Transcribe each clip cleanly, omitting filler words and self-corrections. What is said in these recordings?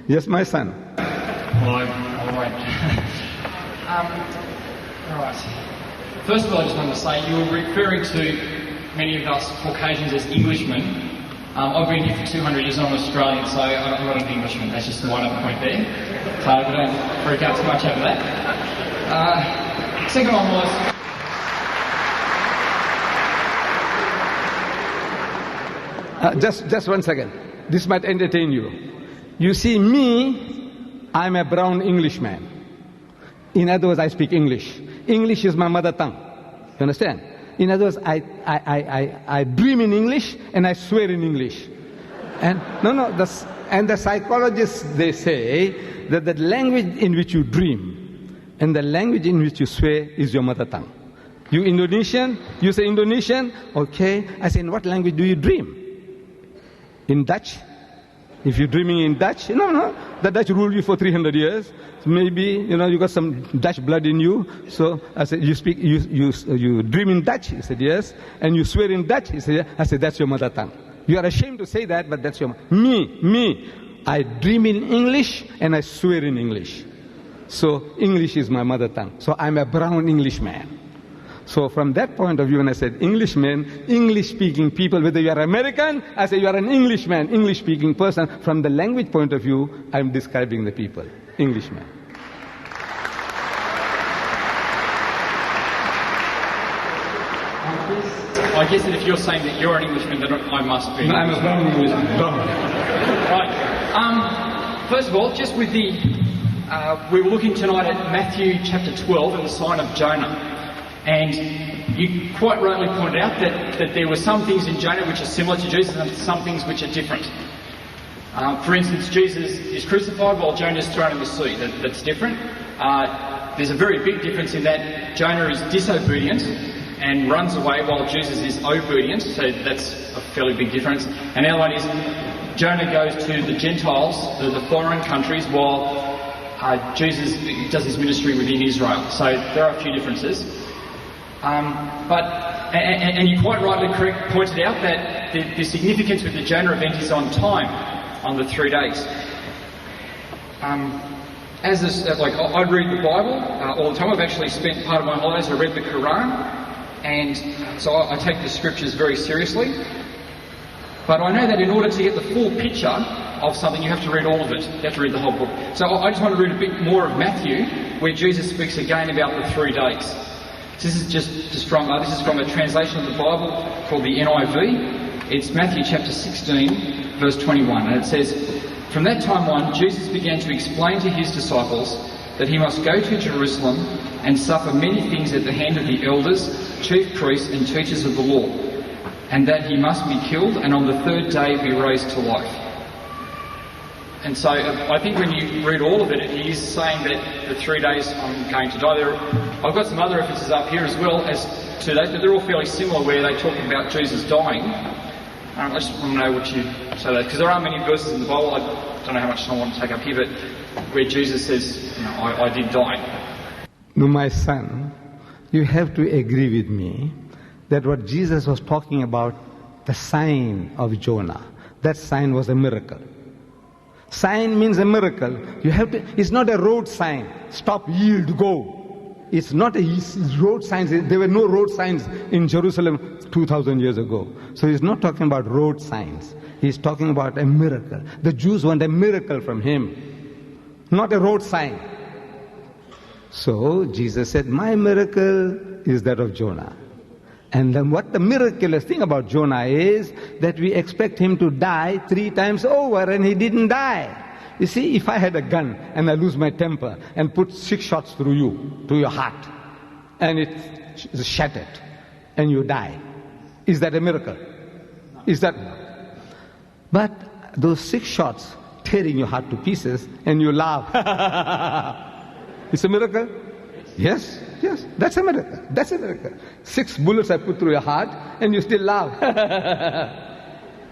Yes, my son. Well, I won't. All right. First of all, I just want to say you were referring to many of us Caucasians as Englishmen. I've been here for 200 years. I'm Australian, so I'm not an Englishman. That's just one other point there. So don't freak out too much over that. Second one was... Just 1 second. This might entertain you. You see, me, I'm a brown Englishman. In other words, I speak English. English is my mother tongue. You understand? In other words, I dream in English and I swear in English. And the psychologists, they say that the language in which you dream and the language in which you swear is your mother tongue. You Indonesian, you say Indonesian, okay. I say, in what language do you dream? In Dutch? If you're dreaming in Dutch, no, the Dutch ruled you for 300 years. So maybe, you got some Dutch blood in you. So I said, you dream in Dutch? He said, yes. And you swear in Dutch? He said, yes. I said, that's your mother tongue. You are ashamed to say that, but that's your me. I dream in English and I swear in English. So English is my mother tongue. So I'm a brown Englishman. So from that point of view, when I said Englishmen, English-speaking people, whether you are American, I say you are an Englishman, English-speaking person. From the language point of view, I'm describing the people, Englishmen. I guess that if you're saying that you're an Englishman, then I must be. No, I'm a brown Englishman. Right. First of all, just with the... we were looking tonight at Matthew chapter 12 and the sign of Jonah. And you quite rightly pointed out that there were some things in Jonah which are similar to Jesus and some things which are different. For instance, Jesus is crucified while Jonah is thrown in the sea. That's different. There's a very big difference in that Jonah is disobedient and runs away while Jesus is obedient. So that's a fairly big difference. And the other one is Jonah goes to the Gentiles, the foreign countries, while Jesus does his ministry within Israel. So there are a few differences. And you quite rightly pointed out that the significance with the Jonah event is on time, on the 3 days. I read the Bible all the time. I've actually spent part of my holidays, I read the Quran, and so I take the scriptures very seriously. But I know that in order to get the full picture of something, you have to read all of it. You have to read the whole book. So I just want to read a bit more of Matthew, where Jesus speaks again about the 3 days. This is just from a translation of the Bible called the NIV. It's Matthew chapter 16, verse 21, and it says, "From that time on, Jesus began to explain to his disciples that he must go to Jerusalem and suffer many things at the hand of the elders, chief priests, and teachers of the law, and that he must be killed and on the 3rd day be raised to life." And so I think when you read all of it, he is saying that the 3 days I'm going to die. I've got some other references up here as well as to that, but they're all fairly similar where they talk about Jesus dying. I just want to know what you say that, because there are many verses in the Bible, I don't know how much time I want to take up here, but where Jesus says, I did die. No, my son, you have to agree with me that what Jesus was talking about, the sign of Jonah, that sign was a miracle. Sign means a miracle. It's not a road sign. Stop, yield, go. It's not a road sign. There were no road signs in Jerusalem 2,000 years ago. So he's not talking about road signs. He's talking about a miracle. The Jews want a miracle from him, not a road sign. So Jesus said, my miracle is that of Jonah. And then what the miraculous thing about Jonah is that we expect him to die 3 times over, and he didn't die. You see, if I had a gun and I lose my temper and put 6 shots through you, to your heart, and it's shattered, and you die, is that a miracle? Is that? But those 6 shots tearing your heart to pieces, and you laugh. It's a miracle? Yes, that's a miracle. That's a miracle. 6 bullets I put through your heart and you still laugh.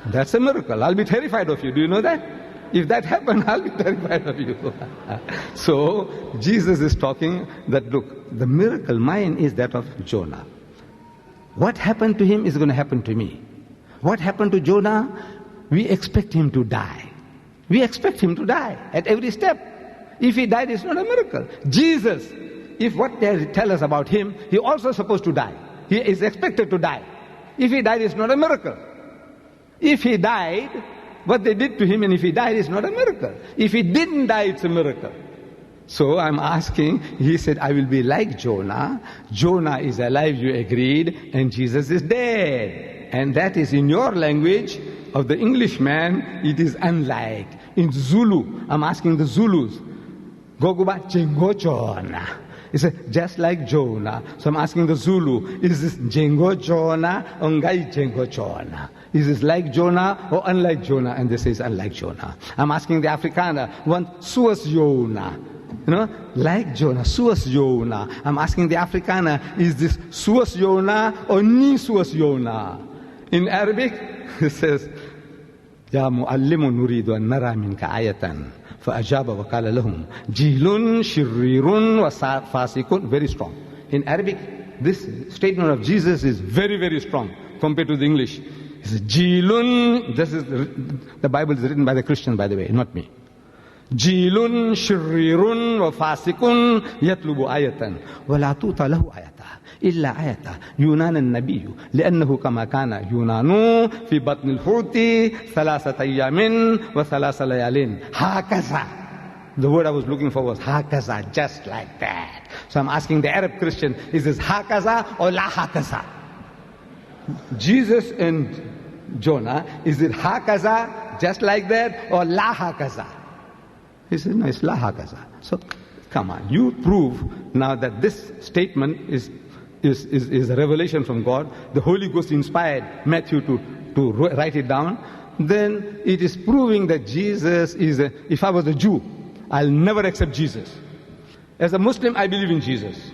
That's a miracle. I'll be terrified of you. Do you know that? If that happened, I'll be terrified of you. So, Jesus is talking that, look, the miracle mine is that of Jonah. What happened to him is going to happen to me. What happened to Jonah? We expect him to die. We expect him to die at every step. If he died, it's not a miracle. Jesus, if what they tell us about him, he also supposed to die. He is expected to die. If he died, it's not a miracle. If he died, what they did to him, and if he died, it's not a miracle. If he didn't die, it's a miracle. So I'm asking, he said, I will be like Jonah. Jonah is alive, you agreed, and Jesus is dead. And that is in your language of the Englishman, it is unlike. In Zulu, I'm asking the Zulus, Goguba Jengo Jonah. He said, just like Jonah. So I'm asking the Zulu, is this Jengo Jonah or Ngai Jengo Jonah? Is this like Jonah or unlike Jonah? And they say it's unlike Jonah. I'm asking the Afrikaner, one Suas Jonah. Like Jonah, Suas Jonah. I'm asking the Afrikaner, is this Suas Jonah or Ni Suas Jonah? In Arabic, it says, Ya mu'allimu nuridu an nara minka ayatan. فَأَجَابَ وَقَالَ لَهُمْ جِيلٌ شِرِّيرٌ وَفَاسِقٌ. Very strong. In Arabic, this statement of Jesus is very, very strong compared to the English. It says, Jilun, the Bible is written by the Christian, by the way, not me. Jilun shirirun wa fasikun yatlubu ayatan wa la tuta lahu ayata illa ayata yunan an-nabiyyu li'annahu kama kana yunanu fi batn al-huti thalathat ayamin wa thalatha layalin hakaza. The word I was looking for was hakaza, just like that. So I'm asking the Arab Christian, is this hakaza or la hakaza? Jesus and Jonah, is it hakaza, just like that, or la hakaza? He said, no, it's la hakaza. So, come on, you prove now that this statement is a revelation from God. The Holy Ghost inspired Matthew to write it down. Then it is proving that Jesus is if I was a Jew, I'll never accept Jesus. As a Muslim, I believe in Jesus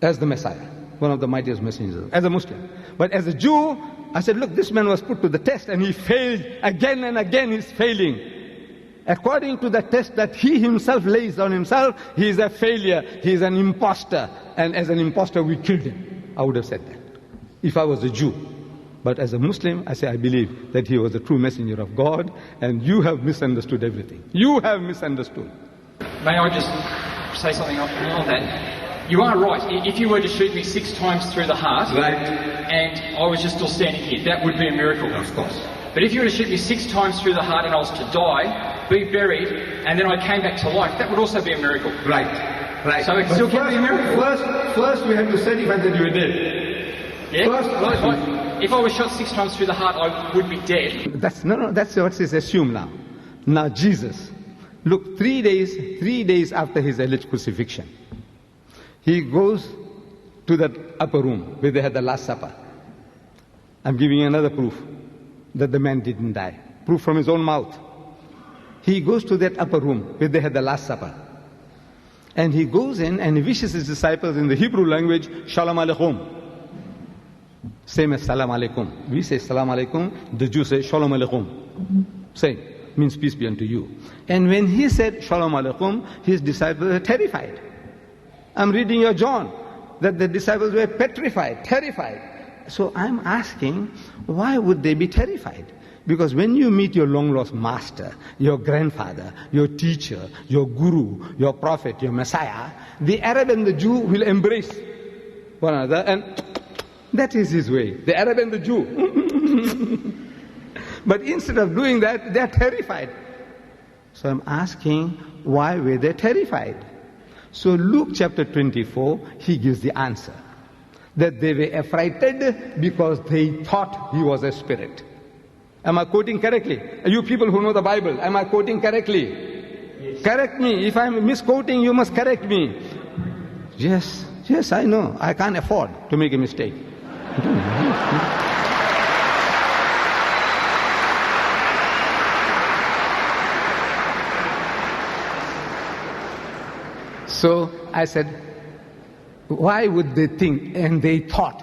as the Messiah, one of the mightiest messengers, as a Muslim. But as a Jew, I said, look, this man was put to the test and he failed again and again. He's failing. According to the test that he himself lays on himself, he is a failure, he is an imposter. And as an imposter, we killed him. I would have said that if I was a Jew. But as a Muslim, I say I believe that he was a true messenger of God, and you have misunderstood everything. You have misunderstood. May I just say something on that? You are right. If you were to shoot me 6 times through the heart, right, and I was just still standing here, that would be a miracle. Of course. But if you were to shoot me 6 times through the heart and I was to die, be buried, and then I came back to life, that would also be a miracle. Right, right. So it still can be a miracle. First we have to certify that you were dead. Yeah? If I was shot 6 times through the heart, I would be dead. That's what is assumed now. Now Jesus, look, 3 days after his alleged crucifixion, he goes to that upper room where they had the Last Supper. I'm giving you another proof that the man didn't die. Proof from his own mouth. He goes to that upper room where they had the Last Supper. And he goes in and he wishes his disciples in the Hebrew language, Shalom Aleichem. Same as Salam Alaikum. We say Salam Alaikum, the Jews say Shalom Aleichem. Same, means peace be unto you. And when he said Shalom Aleichem, his disciples were terrified. I'm reading your John, that the disciples were petrified, terrified. So I'm asking, why would they be terrified? Because when you meet your long-lost master, your grandfather, your teacher, your guru, your prophet, your Messiah, the Arab and the Jew will embrace one another, and that is his way, the Arab and the Jew. But instead of doing that, they are terrified. So I'm asking, why were they terrified? So Luke chapter 24, he gives the answer. That they were affrighted because they thought he was a spirit. Am I quoting correctly? You people who know the Bible, am I quoting correctly? Yes. Correct me. If I'm misquoting, you must correct me. Yes, I know. I can't afford to make a mistake. So I said, why would they think? And they thought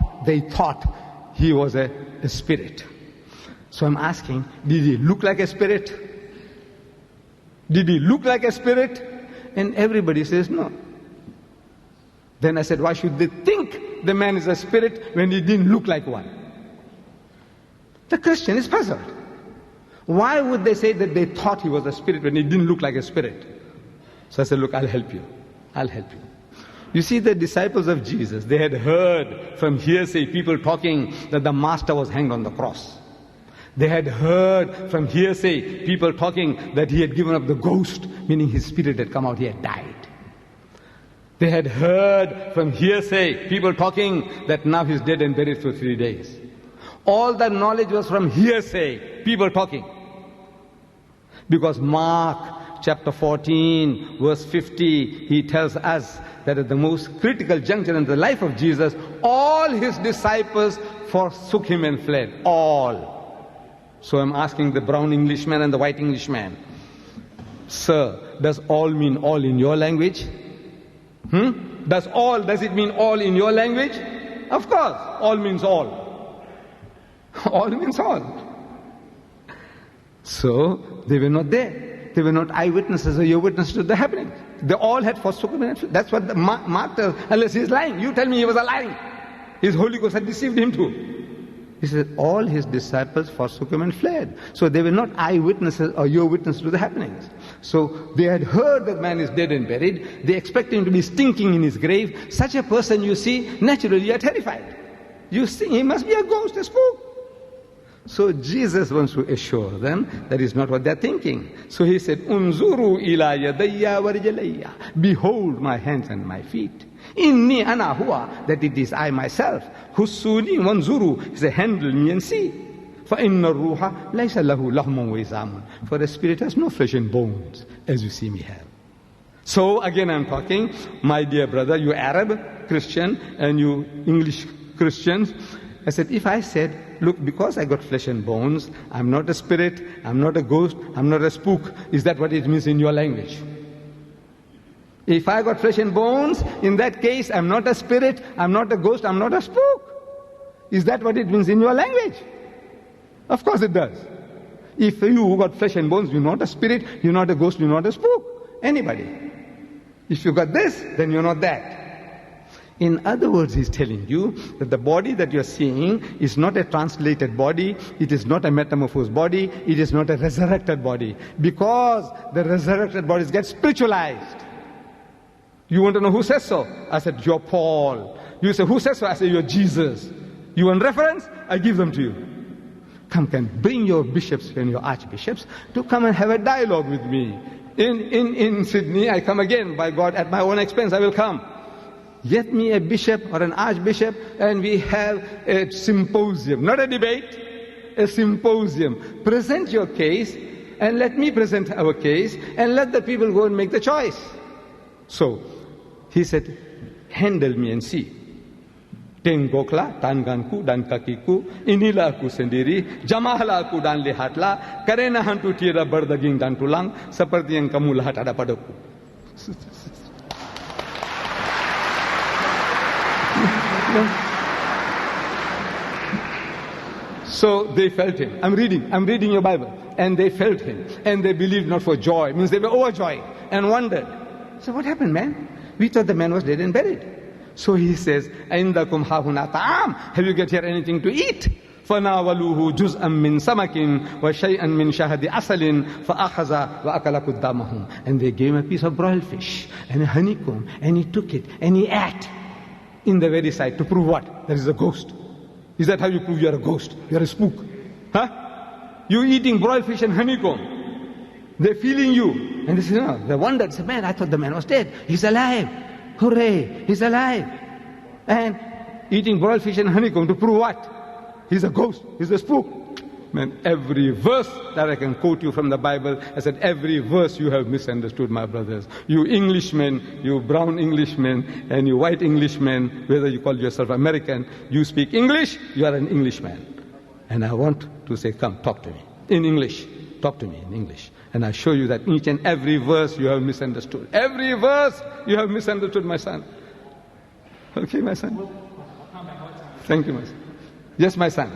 he was a spirit. So I'm asking, did he look like a spirit? Did he look like a spirit? And everybody says no. Then I said, why should they think the man is a spirit when he didn't look like one? The Christian is puzzled. Why would they say that they thought he was a spirit when he didn't look like a spirit? So I said, look, I'll help you. I'll help you. You see, the disciples of Jesus, they had heard from hearsay people talking that the master was hanged on the cross. They had heard from hearsay people talking that he had given up the ghost, meaning his spirit had come out, he had died. They had heard from hearsay people talking that now he's dead and buried for 3 days. All that knowledge was from hearsay, people talking. Because Mark chapter 14, verse 50, he tells us that at the most critical juncture in the life of Jesus, all his disciples forsook him and fled. All. So I'm asking the brown Englishman and the white Englishman, sir, does all mean all in your language? Does it mean all in your language? Of course, all means all. All means all. So, they were not there. They were not eyewitnesses or your witnesses to the happening. They all had forsaken him. That's what the Mark tells, unless he's lying. You tell me he was lying. His Holy Ghost had deceived him too. He said, all his disciples forsook him and fled. So they were not eyewitnesses or your witnesses to the happenings. So they had heard that man is dead and buried. They expect him to be stinking in his grave. Such a person, you see, naturally you are terrified. You think he must be a ghost, a spook. So Jesus wants to assure them that is not what they're thinking. So he said, Unzuru ila yadayya wa rijlayya. Behold my hands and my feet. Inni ana huwa, that it is I myself. Hussuni wanzuru, he said, handle me and see. For inna ruha laysa lahu lahmun wa izamun. For the spirit has no flesh and bones, as you see me have. So again I'm talking, my dear brother, you Arab Christian and you English Christians. I said, if I said, look, because I got flesh and bones, I'm not a spirit, I'm not a ghost, I'm not a spook, is that what it means in your language? If I got flesh and bones, in that case, I'm not a spirit, I'm not a ghost, I'm not a spook. Is that what it means in your language? Of course it does. If you got flesh and bones, you're not a spirit, you're not a ghost, you're not a spook. Anybody. If you got this, then you're not that. In other words, he's telling you that the body that you're seeing is not a translated body, it is not a metamorphosed body, it is not a resurrected body. Because the resurrected bodies get spiritualized. You want to know who says so? I said, you're Paul. You say, who says so? I say, you're Jesus. You want reference? I give them to you. Come, bring your bishops and your archbishops to come and have a dialogue with me. In Sydney, I come again, by God, at my own expense, I will come. Get me a bishop or an archbishop and we have a symposium, not a debate, a symposium. Present your case and let me present our case and let the people go and make the choice. So, he said, handle me and see. Tenggoklah tanganku dan kakiku, inilah aku sendiri, jamalah aku dan lihatlah, karena hantu tiada berdaging dan tulang, seperti yang kamu lihat ada padaku. So they felt him. I'm reading your Bible. And they felt him. And they believed not for joy. It means they were overjoyed and wondered. So what happened, man? We thought the man was dead and buried. So he says, Aindakum hahuna ta'am. Have you got here anything to eat? فَنَاوَلُوهُ جُزْءًا مِّن سَمَكٍ وَشَيْئًا مِّن شَهَدِ أَصَلٍ فَأَخَذَ وَأَكَلَ قُدَّامَهُمْ. And they gave him a piece of broiled fish and a honeycomb. And he took it and he ate. In the very sight, to prove what? There is a ghost. Is that how you prove you're a ghost? You're a spook. Huh? You're eating broiled fish and honeycomb. They're feeling you. And they say, no, they wondered, say, man, I thought the man was dead. He's alive. Hooray, he's alive. And eating broiled fish and honeycomb to prove what? He's a ghost, he's a spook. Man, every verse that I can quote you from the Bible, I said, every verse you have misunderstood, my brothers. You Englishmen, you brown Englishmen, and you white Englishmen, whether you call yourself American, you speak English, you are an Englishman. And I want to say, come, talk to me. In English. Talk to me in English. And I show you that each and every verse you have misunderstood. Every verse you have misunderstood, my son. Okay, my son? Thank you, my son. Yes, my son.